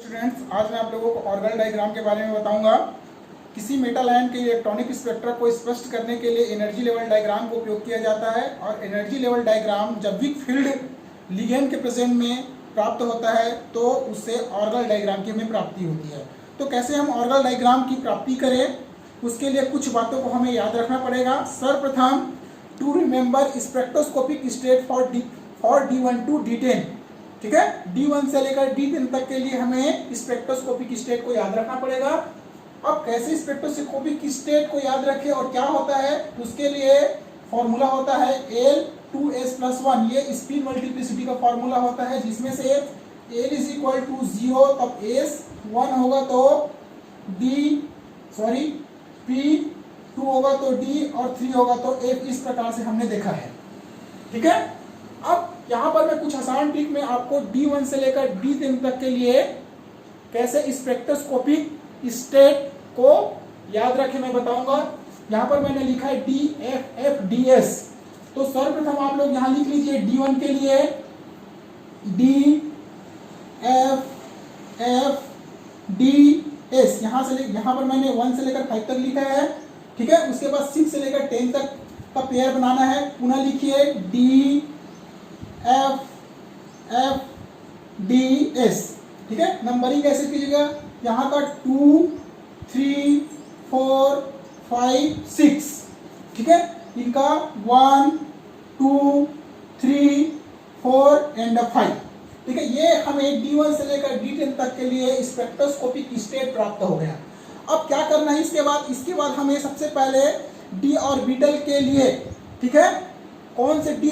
Students, आज मैं आप लोगों को ऑर्गन डायग्राम के बारे में बताऊंगा। किसी मेटल आयन के इलेक्ट्रॉनिक स्पेक्ट्रा को स्पष्ट करने के लिए एनर्जी लेवल डायग्राम का उपयोग किया जाता है और एनर्जी लेवल डायग्राम जब वीक फील्ड लिगेंड के प्रेजेंट में प्राप्त होता है तो उससे ऑर्गन डायग्राम की हमें प्राप्ति होती है। तो कैसे हम ऑर्गन डायग्राम की प्राप्ति करें, उसके लिए कुछ बातों को हमें याद रखना पड़ेगा। सर्वप्रथम to remember spectroscopic state for D1 to D10, ठीक है। D1 से लेकर D10 तक के लिए हमें स्पेक्ट्रोस्कोपिक स्टेट को याद रखना पड़ेगा। अब कैसे स्पेक्ट्रोस्कोपिक स्टेट को याद रखें और क्या होता है, उसके लिए फॉर्मूला होता है L2S+1। ये स्पिन मल्टीप्लिसिटी का फॉर्मूला होता है, जिसमें से L इज इक्वल टू 0 तब S 1 होगा तो P 2 होगा तो D और 3 होगा तो F। इस प्रकार से हमने देखा है, ठीक है। अब यहाँ पर मैं कुछ आसान ट्रिक में आपको D1 से लेकर D10 तक के लिए कैसे स्पेक्ट्रोस्कोपिक स्टेट को याद रखें मैं बताऊंगा। यहाँ पर मैंने लिखा है DFFDS। तो सर्वप्रथम आप लोग यहाँ लिख लीजिए D1 के लिए DFFDS। यहाँ पर मैंने 1 से लेकर 5 तक लिखा है, ठीक है। उसके बाद 6 से लेकर 10 तक का पेयर बनाना है। पुनः लिखिए DFFDS, ठीक है। नंबरिंग कैसे कीजिएगा, यहाँ का 2 3 4 5 6, ठीक है। इनका 1 2 3 4 एंड 5, ठीक है। ये हमें D1 से लेकर D10 तक के लिए स्पेक्ट्रोस्कोपिक स्टेट प्राप्त हो गया। अब क्या करना है इसके बाद हमें सबसे पहले D ऑर्बिटल के लिए, ठीक है, कौन से D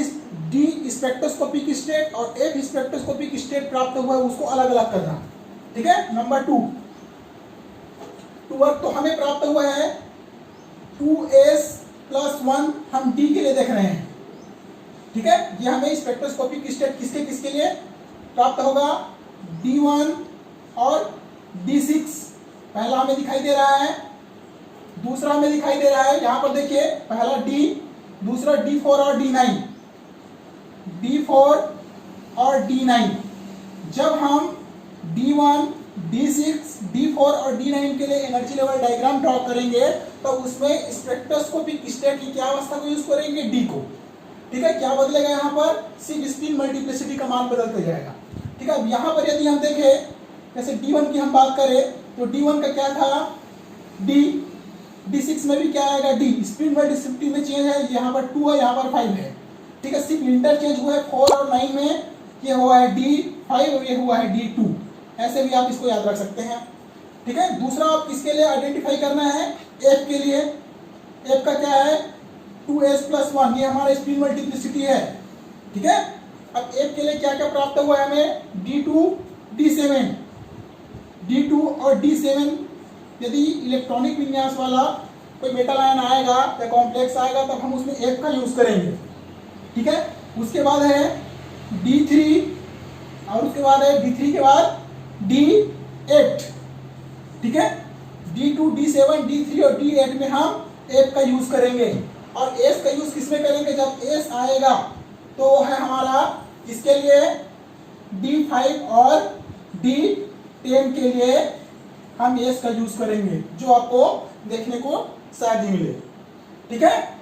स्पेक्ट्रोस्कोपिक स्टेट और F स्पेक्ट्रोस्कोपिक स्टेट प्राप्त हुआ है उसको अलग अलग करना, ठीक है। नंबर 2 तो हमें प्राप्त हुआ है 2S+1। हम D के लिए देख रहे हैं, ठीक है। ये हमें स्पेक्ट्रोस्कोपिक स्टेट किसके लिए प्राप्त होगा, D1 और D6। पहला हमें दिखाई दे रहा है, दूसरा हमें दिखाई दे रहा है। यहां पर देखिए, पहला D, दूसरा D4 और D9, D4 और D9। जब हम D1 D6 D4 और D9 के लिए एनर्जी लेवल डायग्राम ड्रॉ करेंगे तो उसमें स्पेक्ट्रोस्कोपिक स्टेट की क्या अवस्था को यूज करेंगे, D को, ठीक है। क्या बदलेगा, यहाँ पर सिर्फ स्पिन मल्टीप्लिसिटी का मान बदलते जाएगा, ठीक है। अब यहाँ पर यदि हम देखें, जैसे D1 की हम बात करें तो D1 का क्या था D, D6 में भी क्या आएगा D। स्पिन मल्टीप्लिसिटी में चेंज है, यहाँ पर 2 है, यहाँ पर 5 है, ठीक है। सिर्फ इंटरचेंज हुआ है 4 और 9 में, ये हुआ है D5 और ये हुआ है D2। ऐसे भी आप इसको याद रख सकते हैं, ठीक है। दूसरा आप किसके लिए आइडेंटिफाई करना है, F के लिए। F का क्या है 2S+1, ये हमारा स्पिन मल्टीप्लिसिटी है, ठीक है। अब F के लिए क्या क्या प्राप्त हुआ है हमें, D2 D7। D2 और D7 यदि इलेक्ट्रॉनिक विन्यास वाला कोई मेटल आयन आएगा या कॉम्प्लेक्स आएगा तब हम उसमें F का यूज करेंगे, ठीक है। उसके बाद है D3 और उसके बाद है D3 के बाद D8, ठीक है। D2 D7 D3 और D8 में हम F का यूज करेंगे। और S का यूज किसमें करेंगे, जब S आएगा तो है हमारा इसके लिए D5 और D10 के लिए हम S का यूज करेंगे, जो आपको देखने को शायद ही मिले, ठीक है।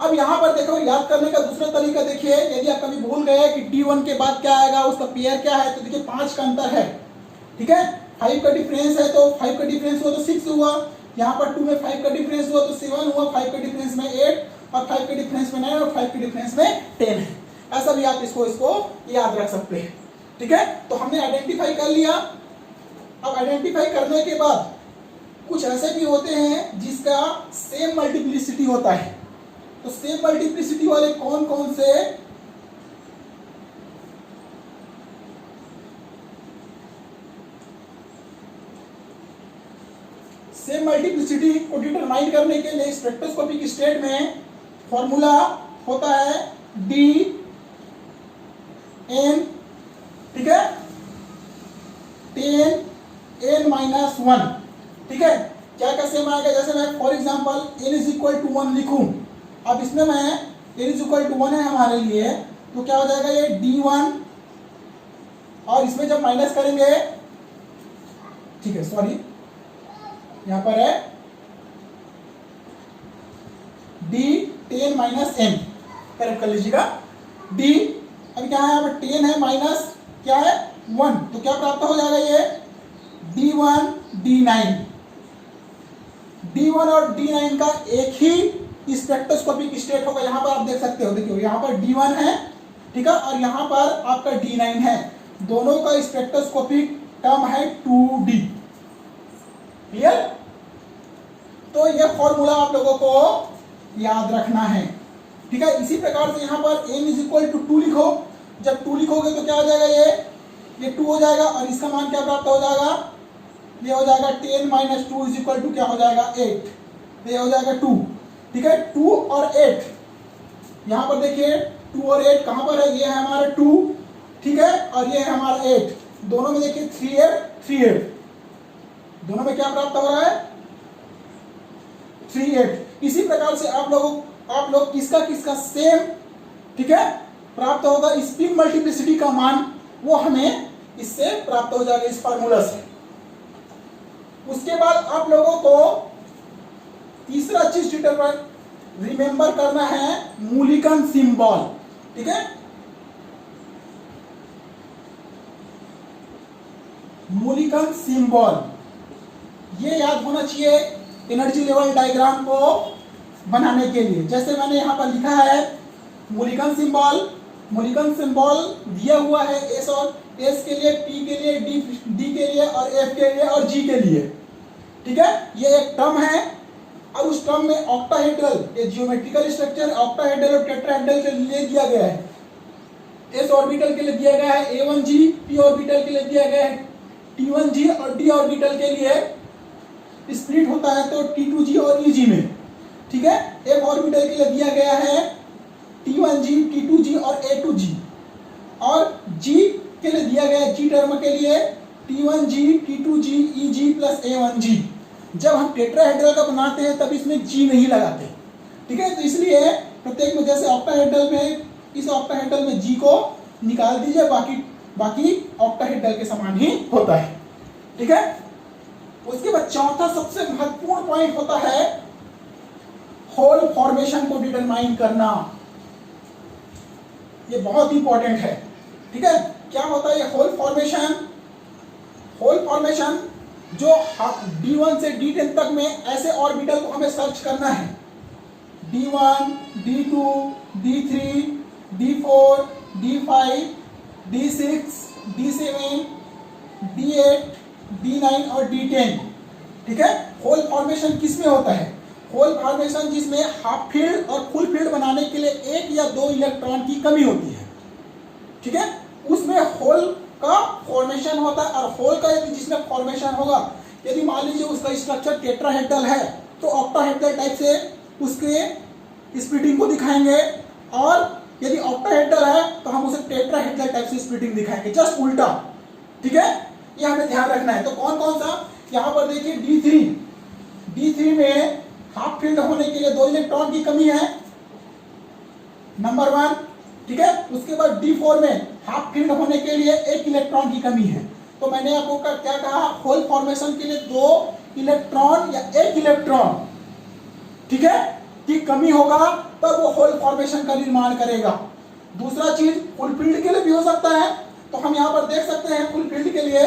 अब यहाँ पर देखो, याद करने का दूसरा तरीका देखिए। यदि आप कभी भूल गए कि D1 के बाद क्या आएगा, उसका पेयर क्या है, तो देखिए 5 का अंतर है, ठीक है। 5 का डिफरेंस है तो 5 का डिफरेंस हुआ तो 6 हुआ, यहाँ पर 2 में 5 का डिफरेंस हुआ तो 7 हुआ, 5 का डिफरेंस में 8 और 5 के डिफरेंस में 9 और 5 के डिफरेंस में 10 है। ऐसा भी आप इसको याद रख सकते हैं, ठीक है। तो हमने आइडेंटिफाई कर लिया। अब आइडेंटिफाई करने के बाद कुछ ऐसे भी होते हैं जिसका सेम मल्टीप्लिसिटी होता है। तो सेम मल्टीप्लिसिटी वाले कौन कौन से, सेम मल्टीप्लिसिटी को डिटरमाइन करने के लिए स्पेक्ट्रोस्कोपिक स्टेट में फॉर्मूला होता है DN, ठीक है, 10n-1, ठीक है। क्या क्या सेम आएगा, जैसे मैं for example n is equal to 1 लिखूं। अब इसमें मैं n इज इक्वल टू 1 है हमारे लिए, तो क्या हो जाएगा ये D1 और इसमें जब माइनस करेंगे ठीक है, सॉरी, यहां पर है D10 माइनस n, करेक्ट कर लीजिएगा। D अभी क्या है, यहाँ पर 10 है माइनस क्या है 1, तो क्या प्राप्त हो जाएगा ये D1 D9। D1 और D9 का एक ही स्पेक्ट्रोस्कोपिक स्टेट होगा। यहां पर आप देख सकते हो, देखिए यहां पर D1 है, ठीक है, और यहां पर आपका D9 है। दोनों का स्पेक्ट्रोस्कोपिक टर्म है 2D। क्लियर? तो यह फॉर्मूला आप लोगों को याद रखना है, ठीक है। इसी प्रकार से यहां पर n = 2 लिखो। जब 2 लिखोगे तो क्या हो जाएगा, ये 2 हो जाएगा, और इसका मान क्या प्राप्त हो जाएगा, ये हो जाएगा 10 माइनस 2 = क्या हो जाएगा 8, ये हो जाएगा 2, ठीक है। 2 और 8, यहां पर देखिए 2 और 8 कहां पर है, ये है हमारा 2, ठीक है, और ये है हमारा 8। दोनों में देखिए 3 8, दोनों में क्या प्राप्त हो रहा है 3 8। इसी प्रकार से आप लोग किसका सेम, ठीक है, प्राप्त होगा। स्पिन मल्टीप्लिसिटी का मान वो हमें इससे प्राप्त हो जाएगा, इस फार्मूला से। उसके बाद आप लोगों को तीसरा चीज रिमेंबर करना है, मूलिकन सिंबल, ठीक है। मूलिकन सिंबल ये याद होना चाहिए एनर्जी लेवल डायग्राम को बनाने के लिए। जैसे मैंने यहां पर लिखा है मूलिकन सिंबल दिया हुआ है एस के लिए, पी के लिए, डी के लिए, और एफ के लिए, और जी के लिए, ठीक है। ये एक टर्म है, और उस टर्म में ऑक्टाहेड्रल, ये ज्योमेट्रिकल स्ट्रक्चर ऑक्टाहेड्रल और टेट्राहेड्रल के लिए दिया गया है। एस ऑर्बिटल के लिए दिया गया है A1G, पी ऑर्बिटल के लिए दिया गया है T1G, और डी ऑर्बिटल के लिए स्प्लिट होता है तो T2G और EG में, ठीक है। एफ ऑर्बिटल के लिए दिया गया है T1G, T2G और A2G, और G के लिए दिया गया है G टर्म के लिए T1G, T2G, EG plus A1G। जब हम टेट्राहेड्रल का बनाते हैं तब इसमें G नहीं लगाते, ठीक है। तो इसलिए प्रत्येक में, जैसे ऑक्टाहेड्रल में, इस ऑक्टाहेड्रल में G को निकाल दीजिए, बाकी ऑक्टाहेड्रल के समान ही होता है, ठीक है। उसके बाद चौथा सबसे महत्वपूर्ण पॉइंट होता है होल फॉर्मेशन को डिटरमाइन करना। ये बहुत इंपॉर्टेंट है, ठीक है। क्या होता है ये होल फॉर्मेशन? होल फॉर्मेशन जो D1 से D10 तक में ऐसे ऑर्बिटल को हमें सर्च करना है। D1, D2, D3, D4, D5, D6, D7, D8, D9 और D10, ठीक है। होल फॉर्मेशन किस में होता है? होल फॉर्मेशन जिसमें हाफ फील्ड और फुल फील्ड बनाने के लिए 1 या 2 इलेक्ट्रॉन की कमी होती है, ठीक है, उसमें होल का फॉर्मेशन होता है। और होल का यदि जिसमें फॉर्मेशन होगा, यदि मान लीजिए उसका स्ट्रक्चर टेट्राहेड्रल है तो ऑक्टाहेड्रल टाइप से उसके स्प्लिटिंग को दिखाएंगे, और यदि ऑक्टाहेड्रल है तो हम उसे टेट्राहेड्रल टाइप से स्प्लिटिंग दिखाएंगे, जस्ट उल्टा, ठीक है। ये हमें ध्यान रखना है। तो कौन कौन सा, यहां पर देखिए D3 में हाफ फील्ड होने के लिए 2 इलेक्ट्रॉन की कमी है, नंबर 1, ठीक है। उसके बाद D4 में हाफ फील्ड होने के लिए 1 इलेक्ट्रॉन की कमी है। तो मैंने आपको क्या कहा, होल फॉर्मेशन के लिए 2 इलेक्ट्रॉन या 1 इलेक्ट्रॉन, ठीक है, की कमी होगा तब वो होल फॉर्मेशन का निर्माण करेगा। दूसरा चीज फुल फील्ड के लिए भी हो सकता है। तो हम यहाँ पर देख सकते हैं फुल फील्ड के लिए,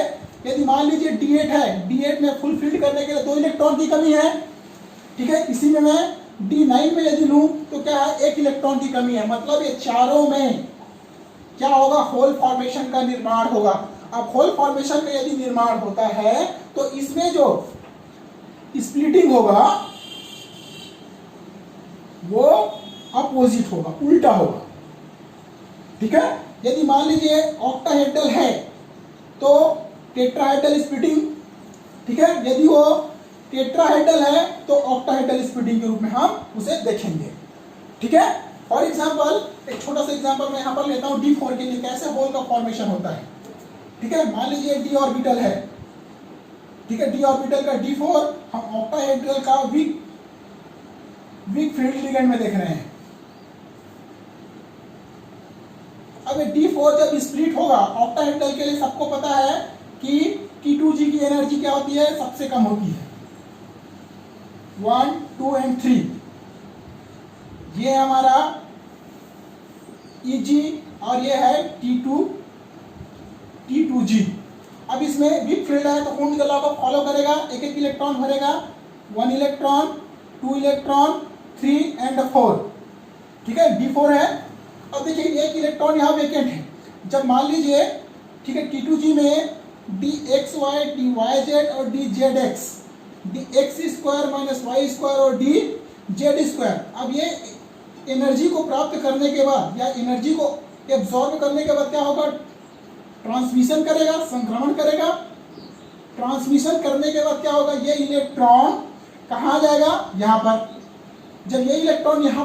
यदि मान लीजिए D8 है, D8 में फुल फील्ड करने के लिए 2 इलेक्ट्रॉन की कमी है, ठीक है। इसी में मैं D9 में यदि लूं तो क्या है, 1 इलेक्ट्रॉन की कमी है। मतलब ये चारों में क्या होगा, होल फॉर्मेशन का निर्माण होगा। अब होल फॉर्मेशन का यदि निर्माण होता है तो इसमें जो स्प्लिटिंग होगा वो अपोजिट होगा, उल्टा होगा, ठीक है। यदि मान लीजिए ऑक्टाहेड्रल है तो टेट्राहेड्रल स्प्लिटिंग, ठीक है। यदि वो टेट्राहेड्रल है तो ऑक्टाहेड्रल स्प्लिटिंग के रूप में हम उसे देखेंगे, ठीक है। फॉर एग्जांपल, एक छोटा सा एग्जांपल मैं यहां पर लेता हूं D4 के लिए कैसे होल का फॉर्मेशन होता है, ठीक है। मान लीजिए D ऑर्बिटल है, ठीक है। D ऑर्बिटल का D4 हम ऑक्टाहेड्रल का वीक फील्ड लिगेंड में देख रहे हैं। अब ये D4 जब स्प्लिट होगा, ऑक्टाहेड्रल के लिए सबको पता है कि T2G की एनर्जी क्या होती है, सबसे कम होती है, 1, 2 एंड 3। ये है हमारा Eg और ये है T2G। अब इसमें वीक फील्ड है तो कूंड के लॉ को फॉलो करेगा, एक एक इलेक्ट्रॉन भरेगा, 1 इलेक्ट्रॉन, 2 इलेक्ट्रॉन, 3 एंड 4। ठीक है, D4 है। अब देखिए एक इलेक्ट्रॉन यहाँ वेकेंट है। जब मान लीजिए, ठीक है, T2G में dxy, dyz और dzx, dx² minus y square और dz²। अब ये एनर्जी को प्राप्त करने के बाद या एनर्जी को एब्जॉर्ब करने के बाद क्या होगा, ट्रांसमिशन करेगा, संक्रमण करेगा। ट्रांसमिशन करने के बाद क्या होगा, ये इलेक्ट्रॉन कहाँ जाएगा, यहाँ पर। जब ये इलेक्ट्रॉन यहाँ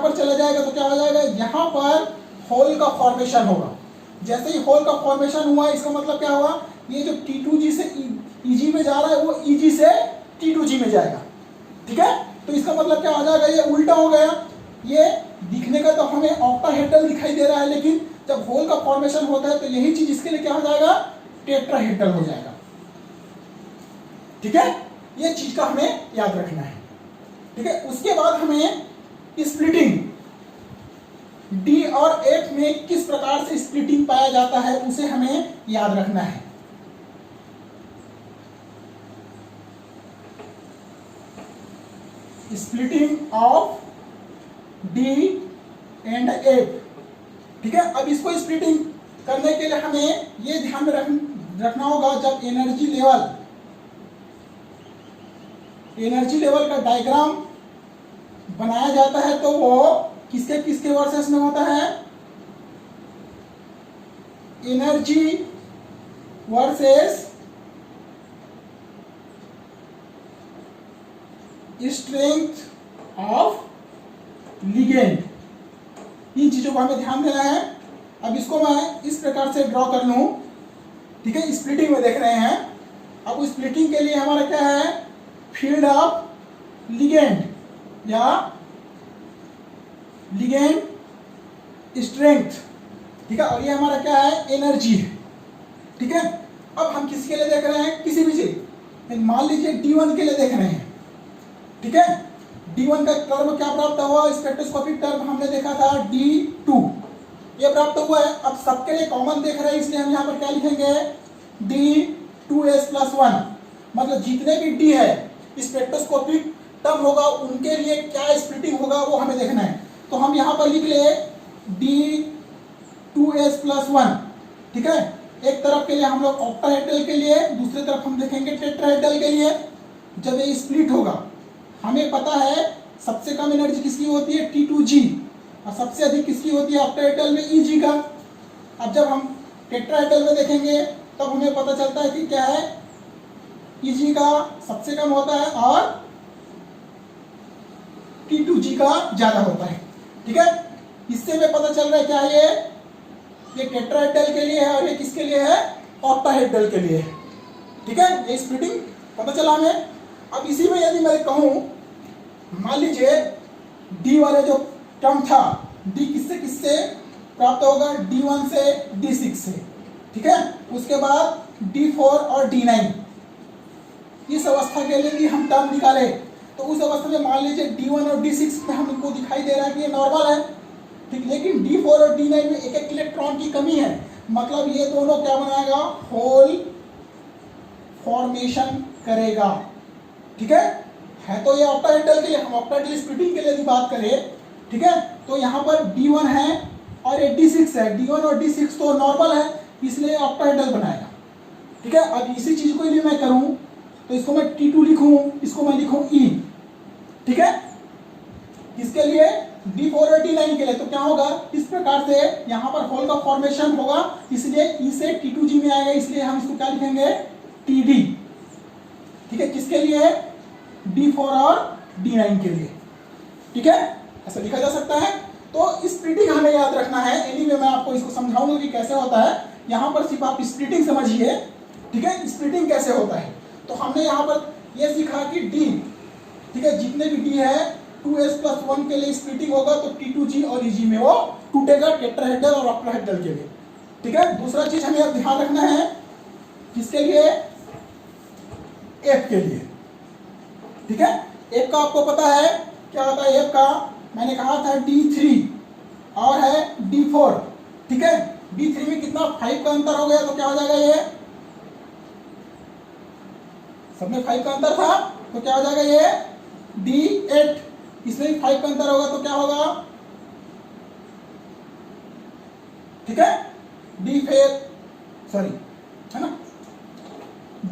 पर चला जाएगा तो क्या हो जाएगा, यहाँ पर होल का फॉर्मेशन होगा। जैसे ही होल का फॉर्मेशन हुआ, इसका मतलब क्या हुआ, ये जो T2G से Eg में जा रहा है वो Eg से T2G में जाएगा। ठीक है, तो इसका मतलब क्या हो जाएगा, ये उल्टा हो गया। ये दिखने का तो हमें ऑक्टाहेड्रल दिखाई दे रहा है, लेकिन जब होल का फॉर्मेशन होता है तो यही चीज इसके लिए क्या हो जाएगा, टेट्राहेड्रल हो जाएगा। ठीक है, ये चीज का हमें याद रखना है। ठीक है, उसके बाद हमें स्प्लिटिंग D और F में किस प्रकार से स्प्लिटिंग पाया जाता है उसे हमें याद रखना है। Splitting of D and F। ठीक है, अब इसको स्प्लिटिंग करने के लिए हमें ये ध्यान में रखना होगा, जब एनर्जी लेवल का डायग्राम बनाया जाता है तो वो किसके किसके वर्सेस में होता है, energy versus strength of legend. इन चीजों को हमें ध्यान देना है। अब इसको मैं इस प्रकार से ड्रॉ कर लूं। ठीक है, स्प्लिटिंग में देख रहे हैं। अब स्प्लिटिंग के लिए हमारा क्या है, फील्ड ऑफ लिगेंड या लिगेंड स्ट्रेंथ। ठीक है, और ये हमारा क्या है, एनर्जी है। ठीक है, अब हम किसके लिए देख रहे हैं, किसी भी चीज, मान लीजिए D1 के लिए देख रहे हैं। ठीक है, D1 का टर्म क्या प्राप्त हुआ, स्पेक्ट्रोस्कोपिक टर्म हमने देखा था D2, ये प्राप्त हुआ है। अब सबके लिए कॉमन देख रहे हैं, इसलिए हम यहाँ पर क्या लिखेंगे, D2s+1। मतलब जितने भी D है स्पेक्ट्रोस्कोपिक टर्म होगा उनके लिए क्या स्प्लिटिंग होगा वो हमें देखना है। तो हम यहाँ पर लिख ले D2s+1। ठीक है, एक तरफ के लिए हम लोग ऑक्टाहेड्रल के लिए, दूसरी तरफ हम देखेंगे टेट्राहेड्रल के लिए। जब ये स्प्लिट होगा, हमें पता है सबसे कम एनर्जी किसकी होती है, T2G, और सबसे अधिक किसकी होती है ऑक्टाहेड्रल में, Eg का। अब जब हम टेट्राहेड्रल में देखेंगे तब हमें पता चलता है कि क्या है, Eg का सबसे कम होता है और T2G का ज्यादा होता है। ठीक है, इससे हमें पता चल रहा है क्या है, ये टेट्राहेड्रल के लिए है और ये किसके लिए है, ऑक्टाहेड्रल के लिए है। ठीक है, ये स्प्लिटिंग पता चला हमें। अब इसी में यदि मैं कहूं, मान लीजिए D वाले जो टर्म था, D किससे किससे प्राप्त होगा, D1 से D6 से। ठीक है, उसके बाद D4 और D9। इस अवस्था के लिए भी हम टर्म निकाले तो उस अवस्था में मान लीजिए D1 और D6 में हमको दिखाई दे रहा है कि ये नॉर्मल है। ठीक, लेकिन D4 और D9 में एक एक इलेक्ट्रॉन की कमी है। मतलब ये दोनों क्या बनाएगा, होल फॉर्मेशन करेगा। ठीक है तो ये ऑक्टाहेड्रल के लिए, हम ऑक्टाहेड्रल स्प्लिटिंग के लिए भी बात करें। ठीक है, तो यहाँ पर D1 है और ये D6 है। D1 और D6 तो नॉर्मल है, इसलिए ऑक्टाहेड्रल बनाएगा। ठीक है, अब इसी चीज को यदि मैं करूं तो इसको मैं T2 लिखूं, इसको मैं लिखूं E। ठीक है, इसके लिए D4 और D9 के लिए तो क्या होगा, इस प्रकार से यहाँ पर होल का फॉर्मेशन होगा, इसलिए E से T2G में आएगा, इसलिए हम इसको क्या लिखेंगे, TD। ठीक है, किसके लिए, D4 और D9 के लिए। ठीक है, ऐसा लिखा जा सकता है। तो स्प्लिटिंग हमें याद रखना है। एनीवे मैं आपको इसको समझाऊंगा कि कैसे होता है। यहाँ पर सिर्फ आप स्प्लिटिंग समझिए। ठीक है, स्प्लिटिंग कैसे होता है, तो हमने यहाँ पर यह सीखा कि D, ठीक है, जितने भी D है 2s+1 के लिए स्प्लिटिंग होगा तो T2G और Eg में वो टूटेगा, टेट्राहेड्रल और ऑक्टाहेड्रल के लिए। ठीक है, दूसरा चीज हमें अब ध्यान रखना है किसके लिए? एफ के लिए। ठीक है, एफ का आपको पता है क्या होता है? एफ का मैंने कहा था D3 और है D4। ठीक है, D3 में कितना 5 का अंतर हो गया, तो क्या हो जाएगा? ये सब में 5 का अंतर था, तो क्या हो जाएगा? ये D8। इसमें भी 5 का अंतर होगा, तो क्या होगा? ठीक है, सॉरी है ना,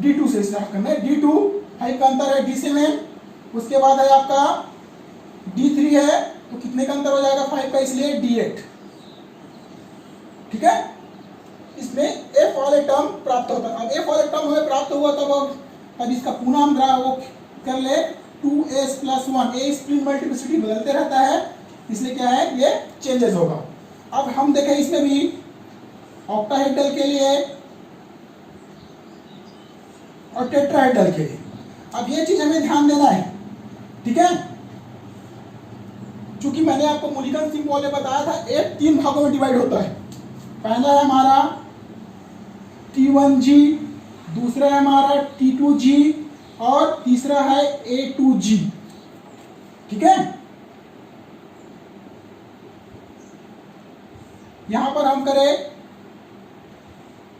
D2 से स्टार्ट करना है। D2 5 का अंतर है D7, उसके बाद है आपका D3 है, तो कितने का अंतर हो जाएगा? 5 का, इसलिए D8। ठीक है, इसमें F वाले टर्म प्राप्त होता है। अब F वाले टर्म हमें प्राप्त हुआ, तब अब इसका पुनः हम वो कर ले 2s + 1। ए स्प्लिन मल्टीप्लिसिटी बदलते रहता है, इसलिए क्या है? ये चेंजेस होगा। अब हम देखें इसमें भी ऑक्टाहेड्रल के लिए और टेट्राहेड्रल के लिए। अब ये चीज हमें ध्यान देना है। ठीक है, चूंकि मैंने आपको मूलिकन सिंबल में बताया था, एक 3 भागों में डिवाइड होता है। पहला है हमारा T1G, दूसरा है हमारा T2G और तीसरा है A2G। ठीक है, यहां पर हम करें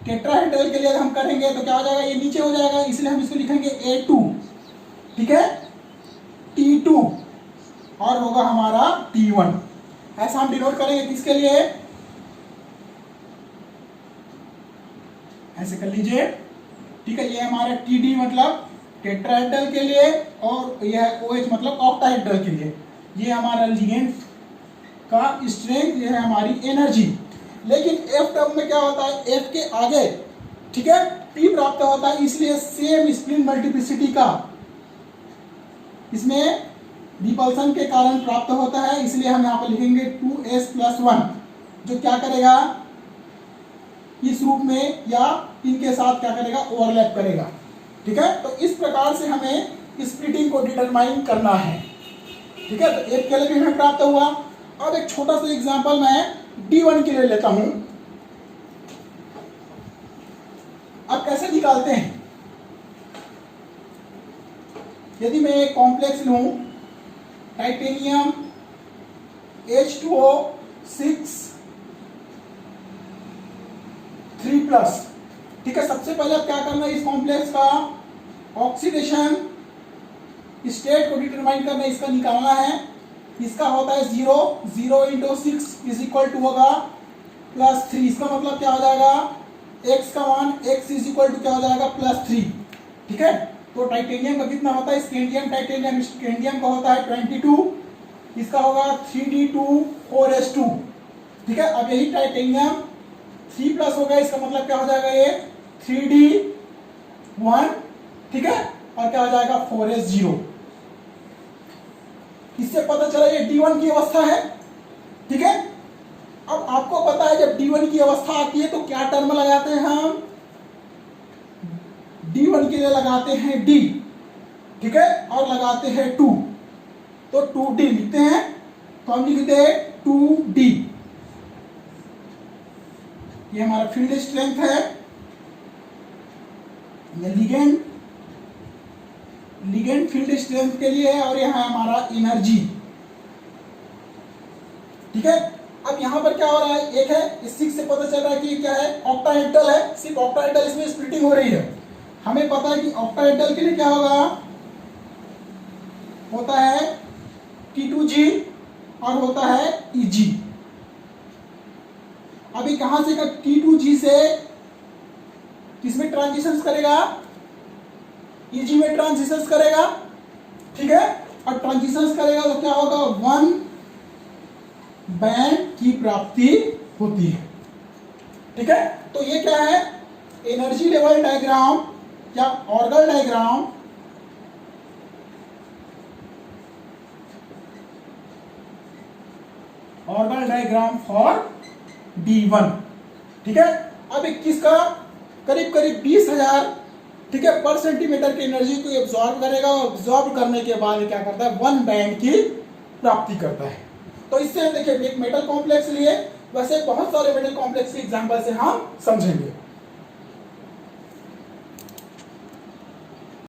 टेट्राहेड्रल के लिए हम करेंगे तो क्या हो जाएगा? ये नीचे हो जाएगा, इसलिए हम इसको लिखेंगे A2। ठीक है, T2 और होगा हमारा T1। ऐसा हम डिनोट करेंगे किसके लिए? ऐसे कर लीजिए। ठीक है, ये हमारा TD मतलब टेट्राहेड्रल के लिए और यह OH मतलब ऑक्टाहेड्रल के लिए। ये हमारा लिगेंड का स्ट्रेंथ, ये है हमारी एनर्जी। लेकिन F टर्म में क्या होता है? F के आगे, ठीक है, P प्राप्त होता है, इसलिए सेम स्प्लिन मल्टीप्लिसिटी का इसमें रिपल्सन के कारण प्राप्त होता है, इसलिए हम यहाँ पर लिखेंगे 2s + 1, जो क्या करेगा? इस रूप में या इनके साथ क्या करेगा? ओवरलैप करेगा। ठीक है, तो इस प्रकार से हमें स्प्लिटिंग को डिटरमाइन करना है। ठीक है, तो F के लिए भी हमें प्राप्त हुआ। अब एक छोटा सा एग्जांपल मैं D1 के लिए लेता हूं। अब कैसे निकालते हैं? यदि मैं एक कॉम्प्लेक्स लूं, टाइटेनियम H2O 6 3+। ठीक है, सबसे पहले अब क्या करना है? इस कॉम्प्लेक्स का ऑक्सीडेशन स्टेट को डिटरमाइन करना है, इसका निकालना है। इसका होता है 0 × 6 = होगा +3। इसका मतलब क्या हो जाएगा? x का मान x क्या हो जाएगा? +3। ठीक है, तो टाइटेनियम का कितना होता है? स्कैंडियम का होता है 22, इसका होगा 3d2 ठीक है, अब यही टाइटेनियम 3+ हो गया, इसका मतलब क्या हो जाएगा? ये 3d1। ठीक है, और क्या हो जाएगा? 4s0। इससे पता चला ये D1 की अवस्था है। ठीक है, अब आपको पता है जब D1 की अवस्था आती है तो क्या टर्म लगाते हैं हम? D1 के लिए लगाते हैं D। ठीक है, और लगाते हैं 2, तो 2D लिखते हैं, तो हम लिखते हैं 2D। ये हमारा फील्ड स्ट्रेंथ है। ये लिगेंड फील्ड स्ट्रेंथ के लिए है, और यहाँ हमारा एनर्जी। ठीक है, अब यहाँ पर क्या हो रहा है? एक है, इस 6 से पता चल रहा है कि क्या है? ऑक्टाहेड्रल है, सिर्फ ऑक्टाहेड्रल इसमें स्प्लिटिंग हो रही है। हमें पता है कि ऑक्टाहेड्रल के लिए क्या होगा? होता है T2G और होता है EG। अभी कहां से T2G से किसमें ट्रांजिशंस करेगा? EG में ट्रांजिशंस करेगा। ठीक है, और ट्रांजिशंस करेगा तो क्या होगा? 1 बैंड की प्राप्ति होती है। ठीक है, तो ये क्या है? एनर्जी लेवल डायग्राम या ऑर्गल डायग्राम फॉर D1। ठीक है, अब 21 का करीब 20,000 ठीक है पर सेंटीमीटर की एनर्जी को एब्जॉर्ब करेगा, और एब्जॉर्ब करने के बाद क्या करता है? 1 बैंड की प्राप्ति करता है। तो इससे देखिए एक मेटल कॉम्प्लेक्स लिए, वैसे बहुत सारे मेटल कॉम्प्लेक्स के एग्जांपल से हम समझेंगे।